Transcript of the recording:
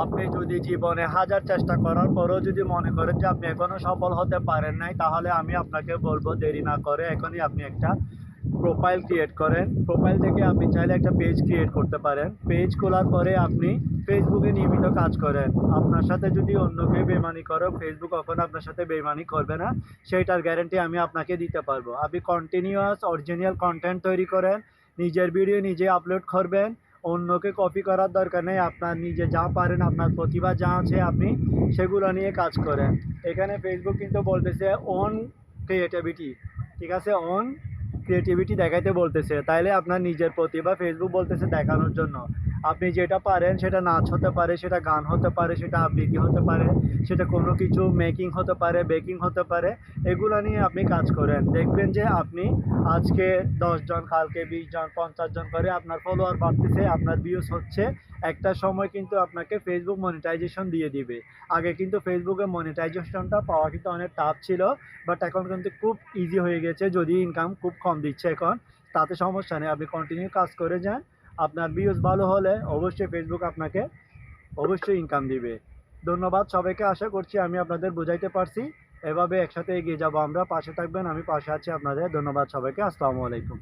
আপনি যদি জীবনে হাজার চেষ্টা করার পরেও যদি মনে করেন যে আপনি এখনো সফল হতে পারেন নাই, তাহলে আমি আপনাকে বলব দেরি না করে এখনই আপনি একটা প্রোফাইল ক্রিয়েট করেন। প্রোফাইল থেকে আপনি চাইলে একটা পেজ ক্রিয়েট করতে পারেন। পেজ খোলার পরে আপনি ফেসবুকে নিয়মিত কাজ করেন। আপনার সাথে যদি অন্য কেউ বেইমানি করে, ফেসবুক কখনো আপনার সাথে বেইমানি করবে না, সেইটার গ্যারান্টি আমি আপনাকে দিতে পারবো। আপনি কন্টিনিউয়াস অরিজিনাল কন্টেন্ট তৈরি করেন, নিজের ভিডিও নিজে আপলোড করবেন, অন্যকে কপি করার দরকার নেই। আপনার নিজে যা পারেন, আপনার প্রতিভা যা আছে আপনি সেগুলো নিয়ে কাজ করেন। এখানে ফেসবুক কিন্তু বলতেছে অন ক্রিয়েটিভিটি, ঠিক আছে? অন ক্রিয়েটিভিটি দেখাইতে বলতেছে, তাইলে আপনার নিজের প্রতিভা ফেসবুক বলতেছে দেখানোর জন্য। আপনি যেটা পারেন সেটা নাচ হতে পারে, সেটা গান হতে পারে, সেটা আবৃত্তি হতে পারে, সেটা কোনো কিছু মেকিং হতে পারে, বেকিং হতে পারে, এগুলো নিয়ে আপনি কাজ করেন। দেখবেন যে আপনি আজকে 10 জন, কালকে 20 জন, 50 জন করে আপনার ফলোয়ার বাড়তেছে, আপনার ভিউজ হচ্ছে। একটা সময় কিন্তু আপনাকে ফেসবুক মনিটাইজেশন দিয়ে দিবে। আগে কিন্তু ফেসবুকে মনিটাইজেশনটা পাওয়া কিন্তু অনেক টাফ ছিল, বাট এখন কিন্তু খুব ইজি হয়ে গেছে, যদি ইনকাম খুব কম দিচ্ছে এখন। তাতে সমস্যা নেই, আপনি কন্টিনিউ কাজ করে যান। আপনার ভিউজ ভালো হলে অবশ্যই ফেসবুক আপনাকে অবশ্যই ইনকাম দিবে। ধন্যবাদ সবাইকে, আশা করছি আমি আপনাদের বোঝাইতে পারছি। এভাবে একসাথে এগিয়ে যাবো আমরা, পাশে থাকবেন, আমি পাশে আছি আপনাদের। ধন্যবাদ সবাইকে, আসসালামু আলাইকুম।